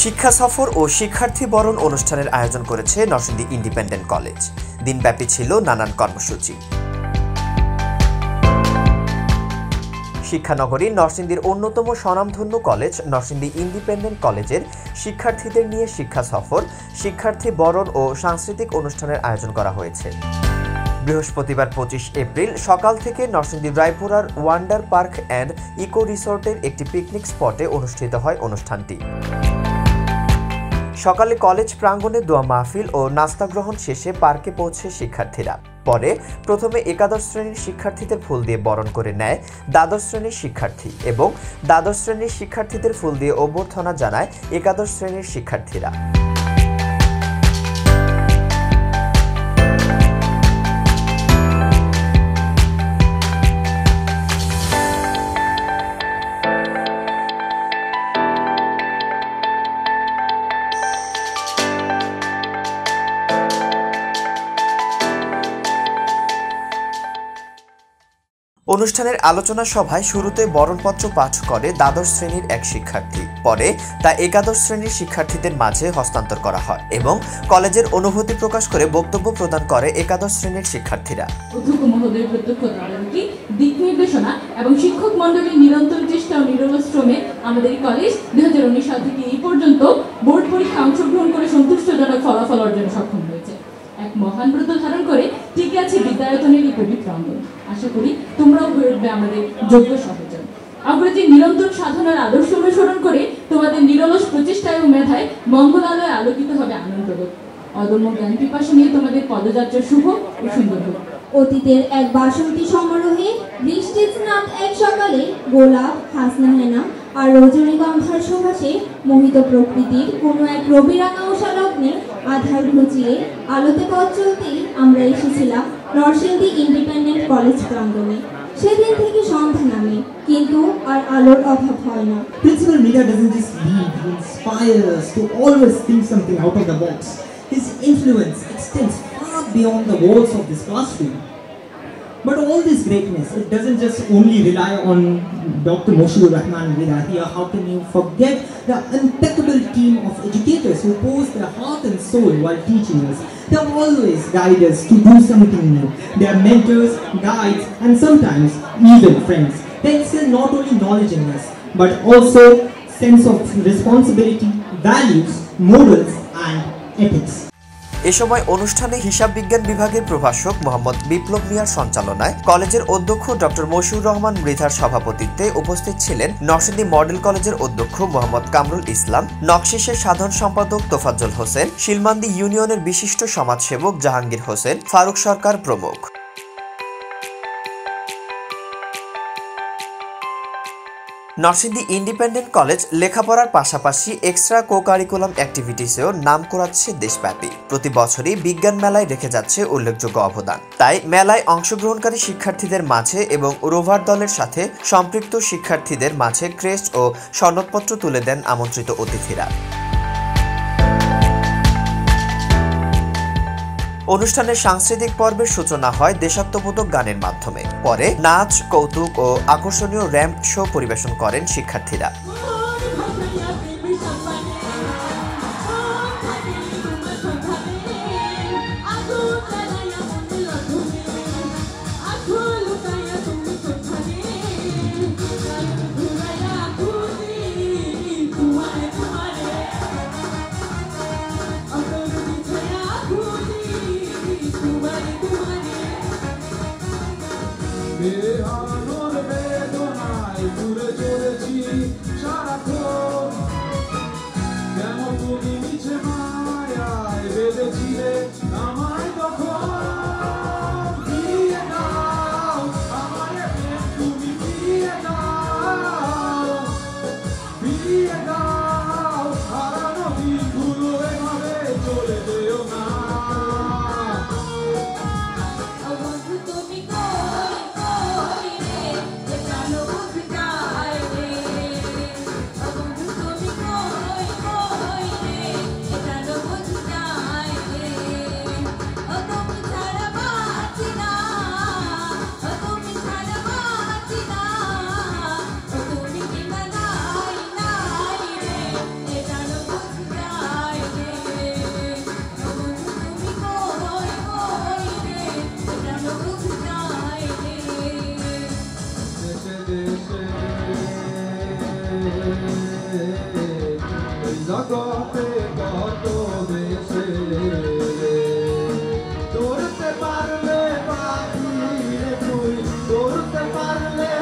শিক্ষা সফর ও শিক্ষার্থী বরণ অনুষ্ঠানের আয়োজন করেছে নরসিংদী ইন্ডিপেন্ডেন্ট কলেজ। দিনব্যাপী ছিল নানান কর্মসূচি। শিক্ষানগরী নরসিংদীর অন্যতম স্বনামধন্য কলেজ নরসিংদী ইন্ডিপেন্ডেন্ট কলেজের শিক্ষার্থীদের নিয়ে শিক্ষা সফর, শিক্ষার্থী বরণ ও সাংস্কৃতিক অনুষ্ঠানের আয়োজন করা হয়েছে। বৃহস্পতিবার 25 এপ্রিল সকাল থেকে নরসিংদী রায়পুরার ওয়ান্ডার পার্ক অ্যান্ড ইকো রিসোর্টের একটি পিকনিক স্পটে অনুষ্ঠিত হয় অনুষ্ঠানটি। সকালে কলেজ প্রাঙ্গণে দোয়া মাহফিল ও নাস্তা গ্রহণ শেষে পার্কে পৌঁছে শিক্ষার্থীরা। পরে প্রথমে একাদশ শ্রেণীর শিক্ষার্থীদের ফুল দিয়ে বরণ করে নেয় দ্বাদশ শ্রেণীর শিক্ষার্থী এবং দ্বাদশ শ্রেণীর শিক্ষার্থীদের ফুল দিয়ে অভ্যর্থনা জানায় একাদশ শ্রেণীর শিক্ষার্থীরা। অনুষ্ঠানের আলোচনা সভায় শুরুতে বরণপত্র পাঠ করে দ্বাদশ শ্রেণীর এক শিক্ষার্থী। পরে তা একাদশ শ্রেণীর শিক্ষার্থীদের মাঝে হস্তান্তর করা হয় এবং কলেজের অনুভূতি প্রকাশ করে বক্তব্য প্রদান করে একাদশ শ্রেণীর শিক্ষার্থীরা। অধ্যক্ষ মহোদয়ের প্রত্যক্ষ তদারকি, দিক নির্দেশনা এবং শিক্ষক মণ্ডলীর নিরন্তর চেষ্টা ও নিরলস শ্রমে আমাদের কলেজ 2019 সাল থেকে এই পর্যন্ত বোর্ড পরীক্ষায় অংশগ্রহণ করে সন্তুষ্টজনক ফলাফল অর্জনে সক্ষম হয়েছে। এক মহান ব্রত ধারণ করে টিকে আছে বিদ্যায়তনের এই পবিত্র অঙ্গন। আশা করি তোমরাও হয়ে উঠবে আমাদের যোগ্য সহযোগী। অগ্রজী নিরন্তর সাধনার আদর্শ অনুসরণ করে তোমাদের নিরলস প্রচেষ্টায় ও মেধায় মঙ্গলালয়ে আলোকিত হবে আনন্দবোধ। অদম্য জ্ঞান পিপাসা নিয়ে তোমাদের পদযাত্রা শুভ ও সুন্দর হোক। অতীতের এক বাসন্তী সমারোহে বৃষ্টির স্নাত এক সকালে গোলাপ, হাসনা হেনা আর রজনীগন্ধার সুবাসে মোহিত প্রকৃতির কোনো এক রবিরাঙা উষা লগ্নে আধার ঘুচিয়ে আলোতে পথ চলতেই আমরা এসেছিলাম নরসিংদী ইন্ডিপেন্ডেন্ট কলেজ প্রাঙ্গণে। সেদিন থেকে সন্ধ্যা নামে, কিন্তু আর আলোর অভাব হয় না। Principal Mega doesn't just lead, he inspires us to always think something out of the box. His influence extends far beyond the walls of this classroom. But all this greatness, it doesn't just only rely on Dr. Moshiur Rahman Vidahia. How can you forget the impeccable team of educators who pours their heart and soul while teaching us? They always guide us to do something new. They are mentors, guides, and sometimes even friends. They instill not only knowledge in us, but also sense of responsibility, values, morals, and ethics. এ সময় অনুষ্ঠানে হিসাব বিজ্ঞান বিভাগের প্রভাষক মোহাম্মদ বিপ্লব মিয়ার সঞ্চালনায় কলেজের অধ্যক্ষ ডক্টর মশিউর রহমান মৃধার সভাপতিত্বে উপস্থিত ছিলেন নরসিংদী মডেল কলেজের অধ্যক্ষ মোহাম্মদ কামরুল ইসলাম, নকশিসের সাধারণ সম্পাদক তোফাজ্জল হোসেন, শিলমান্দি ইউনিয়নের বিশিষ্ট সমাজসেবক জাহাঙ্গীর হোসেন, ফারুক সরকার প্রমুখ। নরসিংদী ইন্ডিপেন্ডেন্ট কলেজ লেখাপড়ার পাশাপাশি এক্সট্রা কো-কারিকুলাম অ্যাক্টিভিটিসেও নাম কুড়াচ্ছে দেশব্যাপী। প্রতি বছরই বিজ্ঞান মেলায় রেখে যাচ্ছে উল্লেখযোগ্য অবদান। তাই মেলায় অংশগ্রহণকারী শিক্ষার্থীদের মাঝে এবং রোভার দলের সাথে সম্পৃক্ত শিক্ষার্থীদের মাঝে ক্রেস্ট ও সনদপত্র তুলে দেন আমন্ত্রিত অতিথিরা। অনুষ্ঠানের সাংস্কৃতিক পর্বের সূচনা হয় দেশাত্মবোধক গানের মাধ্যমে। পরে নাচ, কৌতুক ও আকর্ষণীয় র্যাম্প শো পরিবেশন করেন শিক্ষার্থীরা। বেহানোর বেদনায় ঘুরে চলেছি সারাক্ষণ, কেমন জগতে কত দেশে দৌড়তে পারলে পাবি রে তুই দৌড়তে পারলে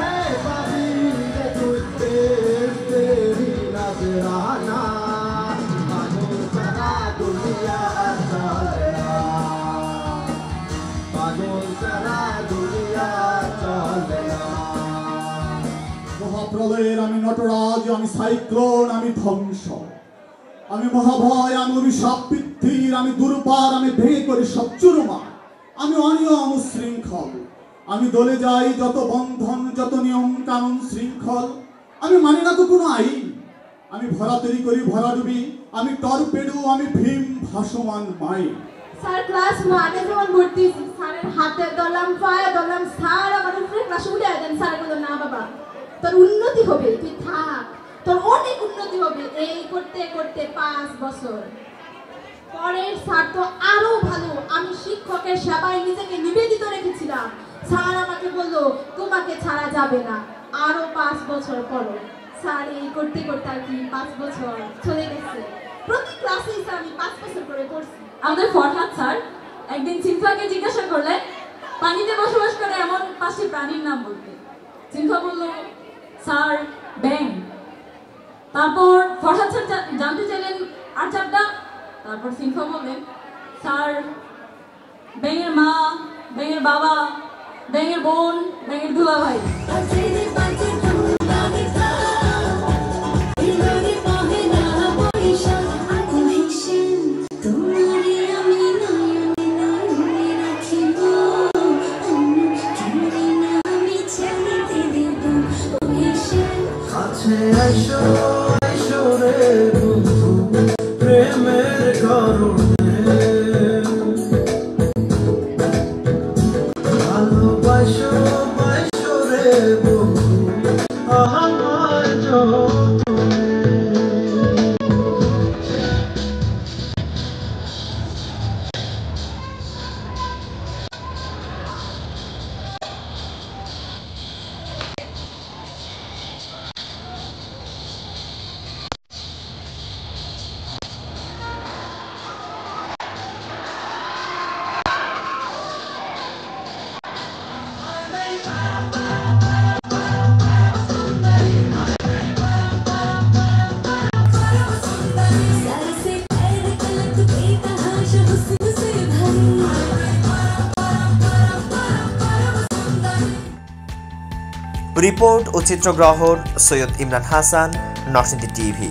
পাবি রে তুই তেরি নজরানা পাগল সারা দুনিয়া চলে না পাগল সারা দুনিয়া চলে না মহাপ্রলয়ের আমি নটরাজ আমি সাইক্লোন আমি ধ্বংস আমি মহাভয় আমি অভিশাপ বৃদ্ধির আমি দুর্বার আমি ভেঙে করি সব চুরমার আমি অনিয়ম শৃঙ্খল আমি দলে যাই যত বন্ধন যত নিয়ম কানুন শৃঙ্খল আমি মানি না তো কোনো আইন আমি ভরা তৈরি করি ভরা ডুবি আমি টর্পেডো আমি ভীম ভাসমান মাইন স্যার ক্লাস 1 এ যখন ভর্তি স্যারের হাতে দলাম পায়ে দলাম স্যার আমার উপরে ক্লাস উঠে দেন স্যার বলল না বাবা তোর উন্নতি হবে তুই থাক তোর অনেক উন্নতি হবে এই করতে করতে 5 বছর পরের স্যার তো আরো ভালো আমি শিক্ষকের সেবায় নিজেকে নিবেদিত রেখেছিলাম স্যার আমাকে বলল তোমাকে ছাড়া যাবে না আরো 5 বছর পরে স্যার এই করতে করতে আর কি 5 বছর চলে গেছে প্রতি ক্লাসে স্যার আমি 5 বছর করে পড়ছি আমাদের ফরহাদ স্যার একদিন সিনফাকে জিজ্ঞাসা করলেন পানিতে বসবাস করে এমন 5টি প্রাণীর নাম বলতে সিনফা বলল স্যার ব্যাং তারপর ফরহাদ স্যার জানতে চাইলেন আর 4টা তারপর সিনফা বললেন স্যার ব্যাঙের মা ব্যাঙের বাবা ব্যাঙের বোন ব্যাঙের দুলাভাই প্রেমের কারণে ভালোবাসো বাইশরে বন্ধু আমার যতনে রিপোর্ট ও চিত্রগ্রহণ সৈয়দ ইমরান হাসান, নরসিংদী টিভি।